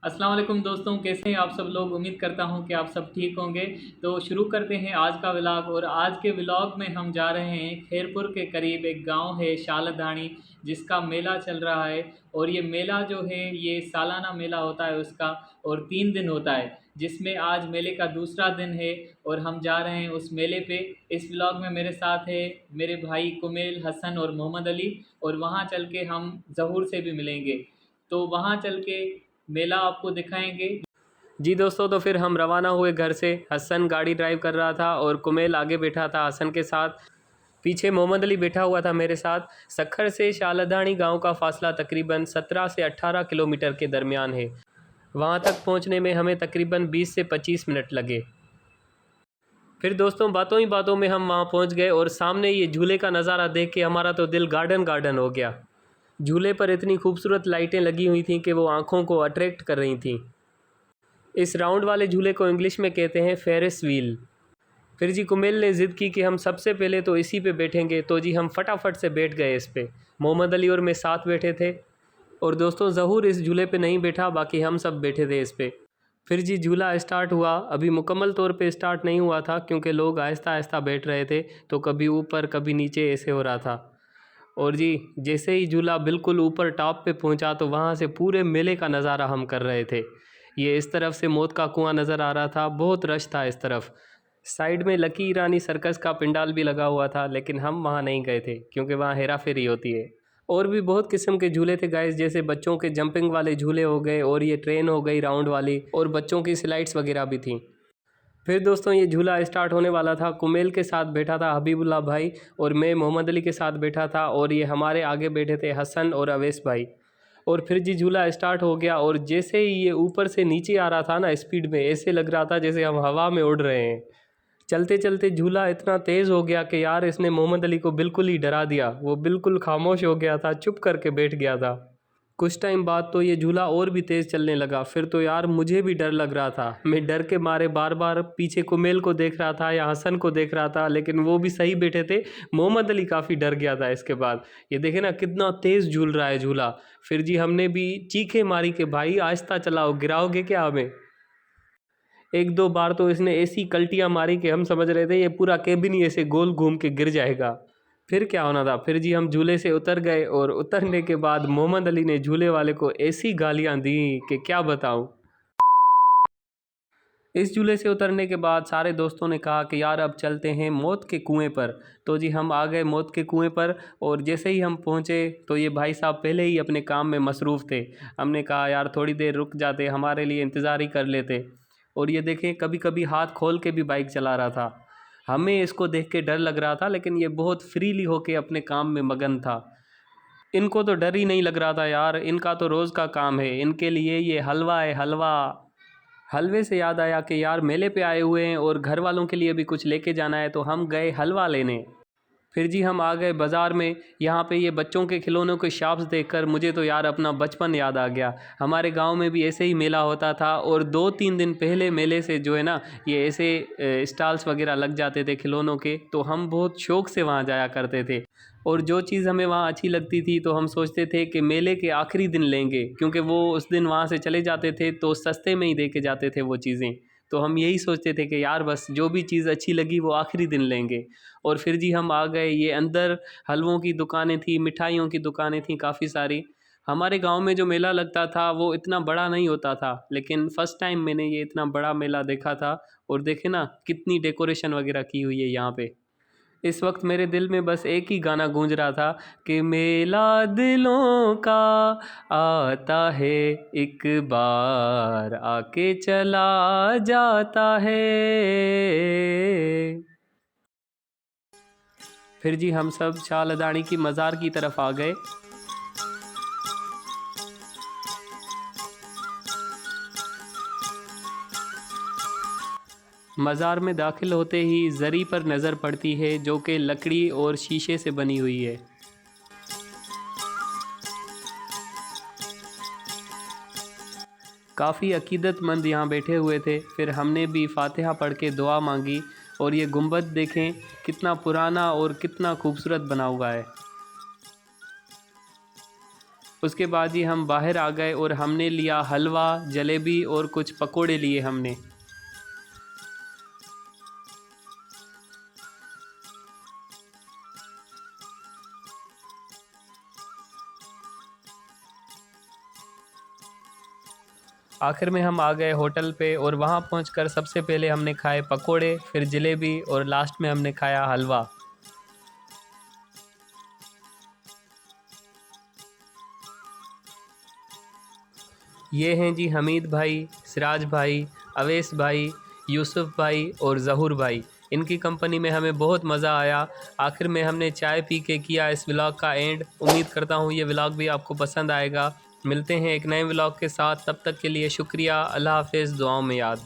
अस्सलाम वालेकुम दोस्तों, कैसे हैं आप सब लोग। उम्मीद करता हूं कि आप सब ठीक होंगे। तो शुरू करते हैं आज का व्लॉग। और आज के व्लॉग में हम जा रहे हैं खैरपुर के करीब एक गांव है शालधानी, जिसका मेला चल रहा है। और ये मेला जो है ये सालाना मेला होता है उसका, और 3 दिन होता है, जिसमें आज मेले का दूसरा दिन है। और हम जा रहे हैं उस मेले पे। इस व्लॉग में मेरे साथ है मेरे भाई कुमेल, हसन और मोहम्मद अली। और वहाँ चल के हम ज़हूर से भी मिलेंगे, तो वहाँ चल के मेला आपको दिखाएंगे। जी दोस्तों, तो फिर हम रवाना हुए घर से। हसन गाड़ी ड्राइव कर रहा था और कुमेल आगे बैठा था हसन के साथ। पीछे मोहम्मद अली बैठा हुआ था मेरे साथ। सखर से शालधानी गांव का फासला तकरीबन 17 से 18 किलोमीटर के दरमियान है। वहां तक पहुंचने में हमें तकरीबन 20 से 25 मिनट लगे। फिर दोस्तों बातों ही बातों में हम वहां पहुंच गए और सामने ये झूले का नज़ारा देख के हमारा तो दिल गार्डन गार्डन हो गया। झूले पर इतनी खूबसूरत लाइटें लगी हुई थीं कि वो आंखों को अट्रैक्ट कर रही थीं। इस राउंड वाले झूले को इंग्लिश में कहते हैं फेरिस व्हील। फिर जी कुमेल ने ज़िद की कि हम सबसे पहले तो इसी पे बैठेंगे, तो जी हम फटाफट से बैठ गए इस पे। मोहम्मद अली और मैं साथ बैठे थे। और दोस्तों ज़हूर इस झूले पे नहीं बैठा, बाकी हम सब बैठे थे इस पे। फिर जी झूला स्टार्ट हुआ। अभी मुकम्मल तौर पे स्टार्ट नहीं हुआ था क्योंकि लोग आहिस्ता आहिस्ता बैठ रहे थे, तो कभी ऊपर कभी नीचे ऐसे हो रहा था। और जी जैसे ही झूला बिल्कुल ऊपर टॉप पे पहुंचा तो वहाँ से पूरे मेले का नज़ारा हम कर रहे थे। ये इस तरफ से मौत का कुआं नज़र आ रहा था, बहुत रश था इस तरफ। साइड में लकी ईरानी सर्कस का पंडाल भी लगा हुआ था, लेकिन हम वहाँ नहीं गए थे क्योंकि वहाँ हेरा फेरी होती है। और भी बहुत किस्म के झूले थे गाइस, जैसे बच्चों के जंपिंग वाले झूले हो गए, और ये ट्रेन हो गई राउंड वाली, और बच्चों की स्लाइड्स वगैरह भी थी। फिर दोस्तों ये झूला स्टार्ट होने वाला था। कुमेल के साथ बैठा था हबीबुल्ला भाई, और मैं मोहम्मद अली के साथ बैठा था, और ये हमारे आगे बैठे थे हसन और अवैस भाई। और फिर जी झूला स्टार्ट हो गया, और जैसे ही ये ऊपर से नीचे आ रहा था ना स्पीड में, ऐसे लग रहा था जैसे हम हवा में उड़ रहे हैं। चलते चलते झूला इतना तेज़ हो गया कि यार इसने मोहम्मद अली को बिल्कुल ही डरा दिया। वो बिल्कुल खामोश हो गया था, चुप करके बैठ गया था। कुछ टाइम बाद तो ये झूला और भी तेज़ चलने लगा। फिर तो यार मुझे भी डर लग रहा था। मैं डर के मारे बार बार पीछे कुमेल को देख रहा था या हसन को देख रहा था, लेकिन वो भी सही बैठे थे। मोहम्मद अली काफ़ी डर गया था इसके बाद। ये देखे ना कितना तेज़ झूल रहा है झूला। फिर जी हमने भी चीखें मारी कि भाई आहिस्ता चलाओ, गिराओगे क्या हमें। एक दो बार तो इसने ऐसी कल्टियाँ मारी कि हम समझ रहे थे ये पूरा केबिन ही ऐसे गोल घूम के गिर जाएगा। फिर क्या होना था, फिर जी हम झूले से उतर गए, और उतरने के बाद मोहम्मद अली ने झूले वाले को ऐसी गालियाँ दी कि क्या बताऊँ। इस झूले से उतरने के बाद सारे दोस्तों ने कहा कि यार अब चलते हैं मौत के कुएं पर। तो जी हम आ गए मौत के कुएं पर, और जैसे ही हम पहुंचे तो ये भाई साहब पहले ही अपने काम में मसरूफ़ थे। हमने कहा यार थोड़ी देर रुक जाते, हमारे लिए इंतज़ार ही कर लेते। और ये देखें कभी कभी हाथ खोल के भी बाइक चला रहा था। हमें इसको देख के डर लग रहा था, लेकिन ये बहुत फ्रीली होके अपने काम में मगन था। इनको तो डर ही नहीं लग रहा था यार, इनका तो रोज़ का काम है। इनके लिए ये हलवा है हलवा। हलवे से याद आया कि यार मेले पे आए हुए हैं और घर वालों के लिए भी कुछ लेके जाना है, तो हम गए हलवा लेने। फिर जी हम आ गए बाज़ार में। यहाँ पे ये बच्चों के खिलौनों के शॉप्स देखकर मुझे तो यार अपना बचपन याद आ गया। हमारे गांव में भी ऐसे ही मेला होता था, और 2-3 दिन पहले मेले से जो है ना ये ऐसे स्टॉल्स वगैरह लग जाते थे खिलौनों के, तो हम बहुत शौक़ से वहाँ जाया करते थे। और जो चीज़ हमें वहाँ अच्छी लगती थी तो हम सोचते थे कि मेले के आखिरी दिन लेंगे, क्योंकि वो उस दिन वहाँ से चले जाते थे तो सस्ते में ही दे के जाते थे वो चीज़ें। तो हम यही सोचते थे कि यार बस जो भी चीज़ अच्छी लगी वो आखिरी दिन लेंगे। और फिर जी हम आ गए। ये अंदर हलवों की दुकानें थी, मिठाइयों की दुकानें थी काफ़ी सारी। हमारे गांव में जो मेला लगता था वो इतना बड़ा नहीं होता था, लेकिन फ़र्स्ट टाइम मैंने ये इतना बड़ा मेला देखा था। और देखे ना कितनी डेकोरेशन वगैरह की हुई है यहाँ पे। इस वक्त मेरे दिल में बस एक ही गाना गूंज रहा था कि मेला दिलों का आता है एक बार, आके चला जाता है। फिर जी हम सब शाह लदानी की मज़ार की तरफ आ गए। मज़ार में दाखिल होते ही ज़री पर नज़र पड़ती है, जो कि लकड़ी और शीशे से बनी हुई है। काफ़ी अकीदतमंद यहाँ बैठे हुए थे। फिर हमने भी फातिहा पढ़ के दुआ मांगी। और ये गुंबद देखें कितना पुराना और कितना खूबसूरत बना हुआ है। उसके बाद ही हम बाहर आ गए और हमने लिया हलवा, जलेबी और कुछ पकोड़े लिए हमने। आखिर में हम आ गए होटल पे और वहाँ पहुँचकर सबसे पहले हमने खाए पकोड़े, फिर जलेबी और लास्ट में हमने खाया हलवा। ये हैं जी हमीद भाई, सिराज भाई, अवैस भाई, यूसुफ भाई और ज़हूर भाई। इनकी कंपनी में हमें बहुत मज़ा आया। आखिर में हमने चाय पी के किया इस व्लॉग का एंड। उम्मीद करता हूँ ये व्लॉग भी आपको पसंद आएगा। मिलते हैं एक नए व्लॉग के साथ, तब तक के लिए शुक्रिया। अल्लाह हाफ़िज़, दुआओं में याद।